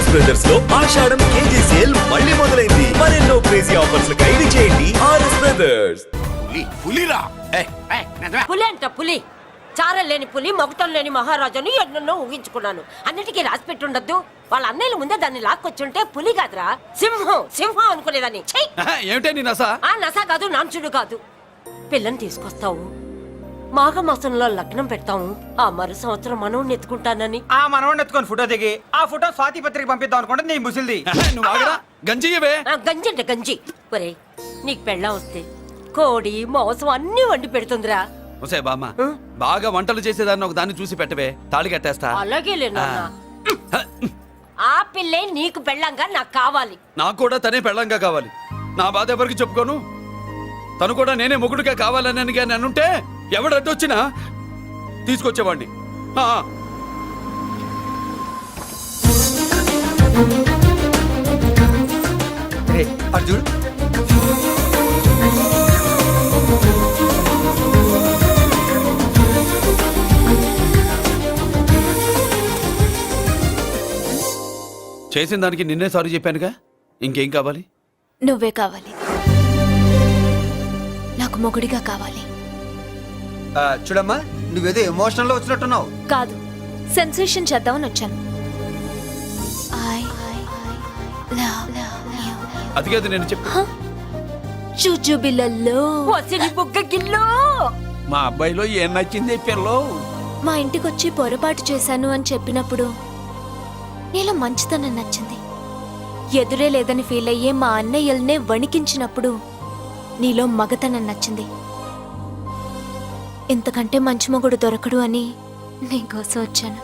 RS brothers లో ఆషాఢం KG sale మళ్ళీ మొదలైంది. మరెన్నో క్రేజీ ఆఫర్స్ ఖైదీ చేయండి ఆర్ఎస్ బ్రదర్స్. పులిరా పులి అంట పులి. చారం లేని పులి, మొగటం లేని మహారాజుని ఎన్నెన్నో ఊహించుకున్నాను. అన్నిటికీ రాసి పెట్టుండద్దు. వాళ్ళ అన్నయ్యల ముందే దాన్ని లాక్కొచ్చుంటే పులి కాదురా, సింహం సింహం అనుకునేదాన్ని. ఏమిటే నీ నస? ఆ నస కాదు, నాంచుడు కాదు. పిల్లని తీసుకొస్తావు, మాఘమాసంలో లగ్నం పెడతాము. ఆ మరు సంవత్సరం మనవుని ఎత్తుకుంటానని. ఆ మనవడిని ఎత్తుకొని ఫోటో దిగి ఆ ఫోటో స్వాతి పత్రిక పంపిద్దాం అనుకుంటే నీ ముసిల్ది. నువ్వు ఆగరా, గంజియవే. గంజి అంటే గంజి. ఒరే, నీకు పెళ్ళం వస్తే కోడి మాంసం అన్ని వండి పెడుతుందిరా. ఒసే బామ్మ, బాగా వంటలు చేసేదాన్ని ఒక దాన్ని చూసి పెట్టవే, తాళి కట్టేస్తా. అలాగే లేనా? ఆ పిల్లే నీకు పెళ్ళంగా నాకు కావాలి. నాకు కూడా తనే పెళ్ళంగా కావాలి. నా బాధ ఎవరికి చెప్పుకోను. తను కూడా నేనే మొగుడుగా కావాలని కానీ అనుంటే ఎవడు అడ్డొచ్చినా తీసుకొచ్చేవాడిని. అర్జున్ చేసిన దానికి నిన్నే సారీ చెప్పానుగా, ఇంకేం కావాలి? నువ్వే కావాలి, నాకు మొగుడిగా కావాలి. చూడమ్మా, నువ్వేదో ఎమోషనల్ లో వచ్చినట్టున్నావు. కాదు, సెన్సేషన్ చేద్దామని వచ్చాను. అది కాదు నేను చెప్పు. చుజుబిళ్ళల్లో వసిలి బుగ్గ గిల్లో. మా అబ్బాయిలో ఏం నచ్చింది పిల్లో? మా ఇంటికొచ్చి పొరపాటు చేశాను అని చెప్పినప్పుడు నీలో మంచితనం నచ్చింది. ఎదురే లేదని ఫీల్ అయ్యే మా అన్నయ్యల్నే వణికించినప్పుడు నీలో మగతనం నచ్చింది. ఇంతకంటే మంచి మొగుడు దొరకడు అని నీకోసం వచ్చాను.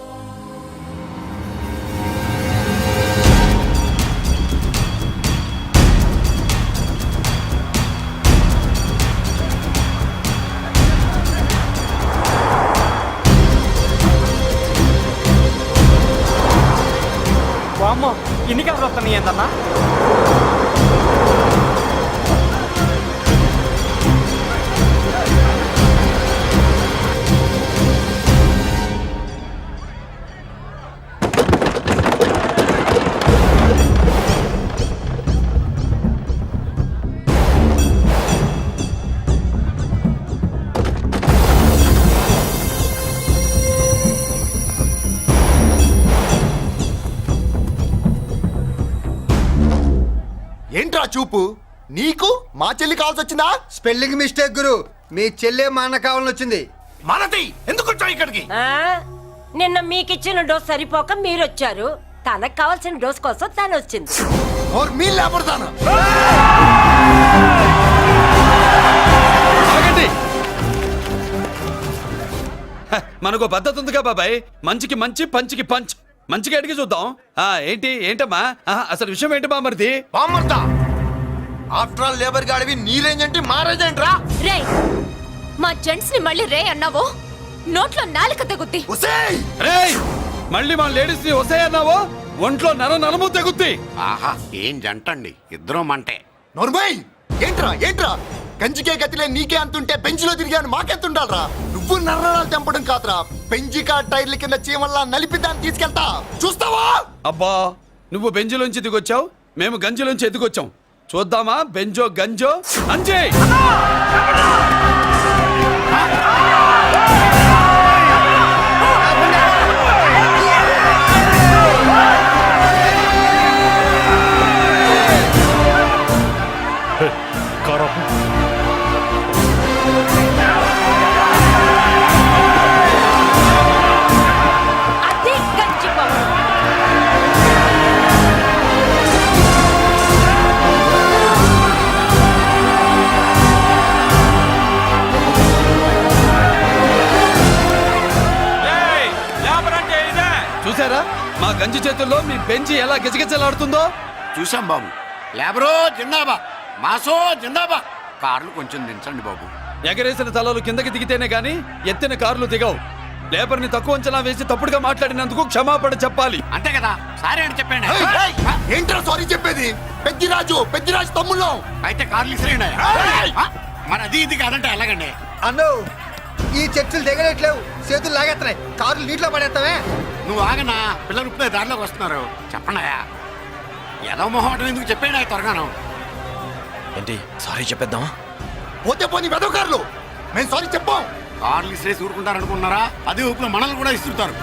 అమ్మో, ఇన్ని కలర్ వస్తున్నాయి ఏందన్నా? ఏంట్రా చూపు? నీకు మా చెల్లి కావాల్సి వచ్చిందా? స్పెల్లింగ్ మిస్టేక్ గురు, మీ చెల్లె మా అన్న కావాలని వచ్చింది. మనది ఎందుకు వచ్చావు ఇక్కడికి? నిన్న మీకిచ్చిన డోస్ సరిపోక మీరొచ్చారు. తనకు కావాల్సిన డోస్ కోసం తను వచ్చింది. మనకు పద్ధతి ఉందిగా బాబాయ్, మంచికి మంచి పంచికి పంచ్. మంచిగా అడిగి చూద్దాం. ఏంటమ్మా అసలు విషయం ఏంటి బామర్ది? బామ్మర్దా, ఆఫ్టర్ ఆల్ లేబర్ గాడివి నీ రేంజ్ అంటే మా రేంజ్ ఏంట్రా? రే, మా జెంట్స్ ని మళ్ళీ రే అన్నావో నోట్లో నాలుక తెగుద్ది. రేయ్, మళ్ళీ మా లేడీస్ ని వసే అన్నావో ఒంట్లో నరము తెగుద్ది. ఆహా, ఏం జంటండి, ఇద్దరం మంటే. నోర్మై, ఏంట్రా గంజికే గతిలే నీకే అంతుంటే బెంచ్లో తిరిగాను మాకెంతుండాలరా? నువ్వు నర్రాలు తెంపడం కాదురా, బెంజికా టైర్ల కింద చీమల్లా నలిపి దాన్ని తీసుకెళ్తా, చూస్తావా? అబ్బా, నువ్వు బెంజులోంచి దిగొచ్చావు, మేము గంజిలోంచి ఎదిగొచ్చాం. చూద్దామా బెంజో గంజో అంజే. అది గంజి పవర్. చూసారా మా గంజి చేతుల్లో మీ బెంజి ఎలా గిజగిజలాడుతుందో? చూసాం బాబు. లేబరో జిందాబా, మాసో జిందాబా. కార్లు కొంచెం దించండి బాబు. ఎగరేసిన తలలు కిందకి దిగితేనే గాని ఎత్తిన కార్లు దిగవు. లేబర్ ని తక్కువ అంచనా వేసి తప్పుడుగా మాట్లాడినందుకు క్షమాపణ చెప్పాలి. అంతే కదా, సారీ అని చెప్పండి. ఏంట్రా సారీ చెప్పేది? పెద్దిరాజు తమ్ముళ్ళం. అయితే కార్లు ఇసిరేయండి. మరి అది ఇది కాదంటే ఎలాగండి? అన్నో, ఈ చర్చలు దిగలేట్లేవు, చేతులు లాగేస్తున్నాయి, కార్లు నీటిలో పడేస్తావే. నువ్వు ఆగనా, పిల్లలు ఇప్పుడే దారిలోకి వస్తున్నారు. చెప్పండియా, ఏదో మొహం ఎందుకు చెప్పేనా త్వరగాను. ఏంటి సారీ చెప్పేద్దామా? పోతే పోనీ వెదవకారులు, మేము సారీ చెప్పాం. కార్లు ఇసిరేసి ఊరుకుంటారనుకున్నారా? అదే ఊపిలో మనల్ని కూడా ఇస్తుంటారు.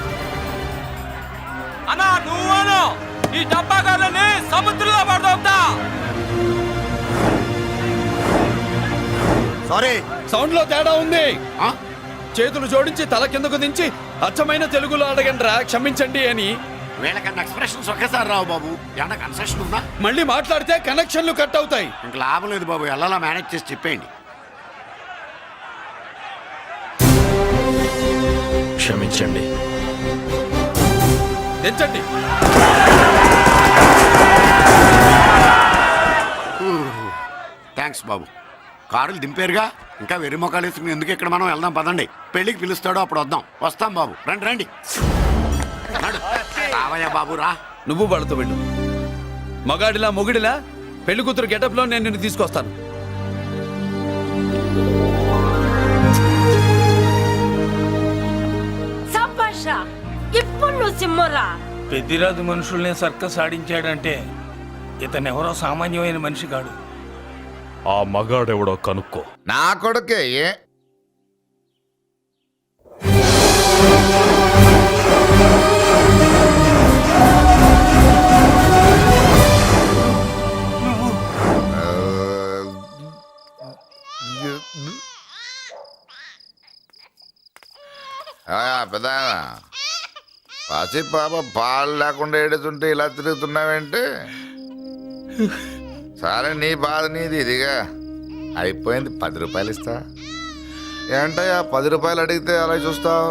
అన్నా నువ్వు ఈ డబ్బా గాలని సముద్రంలో పడదవుతా. సారీ. సౌండ్ లో తేడా ఉంది. ఆ? చేతులు జోడించి తల కిందకు దించి అచ్చమైన తెలుగులో అడగండ్రా క్షమించండి అని. వీళ్ళకన్నా ఎక్స్ప్రెషన్స్ ఒకేసారి రావు బాబు. ఏమన్నా కన్సెషన్ ఉందా? మళ్ళీ మాట్లాడితే కనెక్షన్లు కట్ అవుతాయి. ఇంక లాభం లేదు బాబు, ఎలా మేనేజ్ చేసి చెప్పేయండి. క్షమించండి. తెచ్చండి. థ్యాంక్స్ బాబు. కారులు దింపారుగా, ఇంకా వెర్రి మొక్కలు వేసుకుని ఎందుకు ఇక్కడ మనం వెళ్దాం పదండి. పెళ్ళికి పిలుస్తాడో అప్పుడు వద్దాం. వస్తాం బాబు, రండి రండి. నడు. రావయ్యా బాబు రా. నువ్వు వాళ్ళతో వెళ్ళు. మగాడిలా మొగుడిలా పెళ్లి కూతురు గెటప్ లో నేను నిన్ను తీసుకొస్తాను. సంభాష ఇప్పుడు నువ్వు సింహరా. పెద్దిరాజు మనుషుల్ని సర్కస్ ఆడించాడంటే ఇతనెవరో సామాన్యమైన మనిషి కాడు. ఆ మగాడెవడో కనుక్కో. నా కొడుకే పెద్ద పసి పాప పాలు లేకుండా ఏడుతుంటే ఇలా తిరుగుతున్నావేంటి? సరే నీ బాధ నీది, ఇదిగా అయిపోయింది. 10 రూపాయలు ఇస్తా. ఏంటయ్యా 10 రూపాయలు అడిగితే అలా చూస్తావు?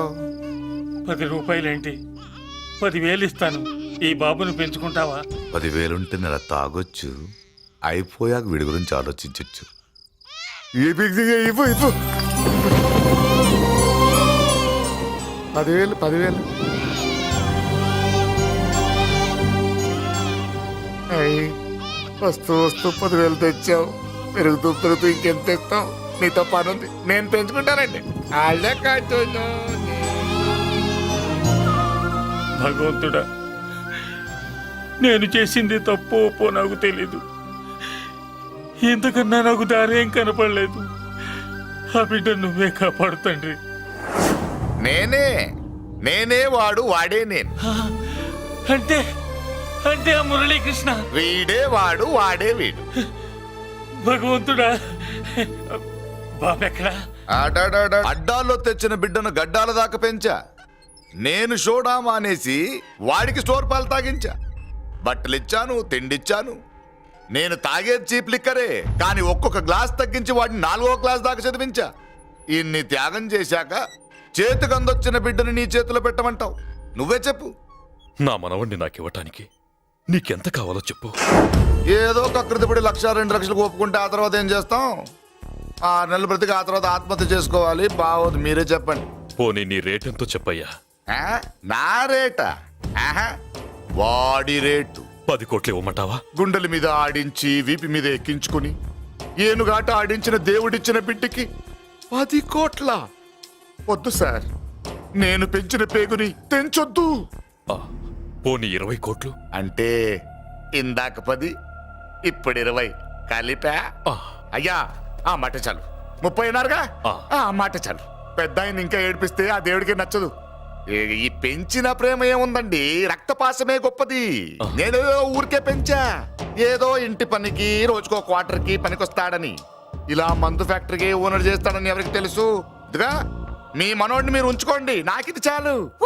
10 రూపాయలేంటి, 10,000 ఇస్తాను. ఈ బాబుని పెంచుకుంటావా? 10,000 ఉంటే నెల తాగొచ్చు, అయిపోయాక వీడి గురించి ఆలోచించచ్చు. 10,000 వస్తూ 10,000 తెచ్చావు. పెరుగుతూ ఇంకెంత ఇస్తావు? నీతో పని ఉంది, నేను పెంచుకుంటానండి. వాళ్ళే కాదు. భగవంతుడా, నేను చేసింది తప్పు ఒప్పో నాకు తెలీదు. ఇంతకన్నా నాకు దారేం కనపడలేదు. ఆ బిడ్డ నువ్వే కాపాడు తండ్రి. నేనే వాడు, వాడే నేను. అంటే అంటే ఆ మురళీకృష్ణ వీడే వాడు, వాడే వీడు. భగవంతుడా, బాబెక్కడా? అడ్డాల్లో తెచ్చిన బిడ్డను గడ్డాల దాకా పెంచా. నేను షోడా మానేసి వాడికి స్టోర్ పాలు తాగించా. బట్టలిచ్చాను, తిండిచ్చాను. నేను తాగేది చీప్ లిక్కరే, కానీ ఒక్కొక్క గ్లాస్ తగ్గించి వాడిని 4వ క్లాస్ దాకా చదివించా. ఇన్ని త్యాగం చేశాక చేతికి అందొచ్చిన బిడ్డను నీ చేతిలో పెట్టమంటావు? నువ్వే చెప్పు. నా మనవణ్ణి నాకివ్వటానికి నీకెంత కావాలో చెప్పు. ఏదో కకృతిపడి 1,00,000 2 లక్షలకు ఒప్పుకుంటే ఆ తర్వాత ఏం చేస్తాం? 6 నెలలు బ్రతికి ఆ తర్వాత ఆత్మహత్య చేసుకోవాలి. బావోదు, మీరే చెప్పండి. పోనీ నీ రేటెంతో చెప్పయ్యా. నా రేటా? వాడి రేటు 10 కోట్లు ఇవ్వమంటావా? గుండెల మీద ఆడించి వీపి మీద ఎక్కించుకుని ఏనుగాట ఆడించిన దేవుడిచ్చిన బిడ్డకి 10 కోట్ల? వద్దు సార్, నేను పెంచిన పేగుని తెంచొద్దు. పోనీ 20 కోట్లు? అంటే ఇందాక 10, ఇప్పుడు 20 కలిపా? అయ్యా ఆ మాట చాలు. 30 అన్నారుగా, ఆ మాట చాలు. పెద్ద ఆయన ఇంకా ఏడిపిస్తే ఆ దేవుడికి నచ్చదు. ఈ పెంచిన ప్రేమ ఏముందండి, రక్తపాసమే గొప్పది. నేనేదో ఊరికే పెంచా, ఏదో ఇంటి పనికి రోజుకో క్వార్టర్కి పనికొస్తాడని. ఇలా మందు ఫ్యాక్టరీకి ఓనర్ చేస్తాడని ఎవరికి తెలుసు? ఇదిగా మీ మనోడిని మీరు ఉంచుకోండి, నాకిది చాలు.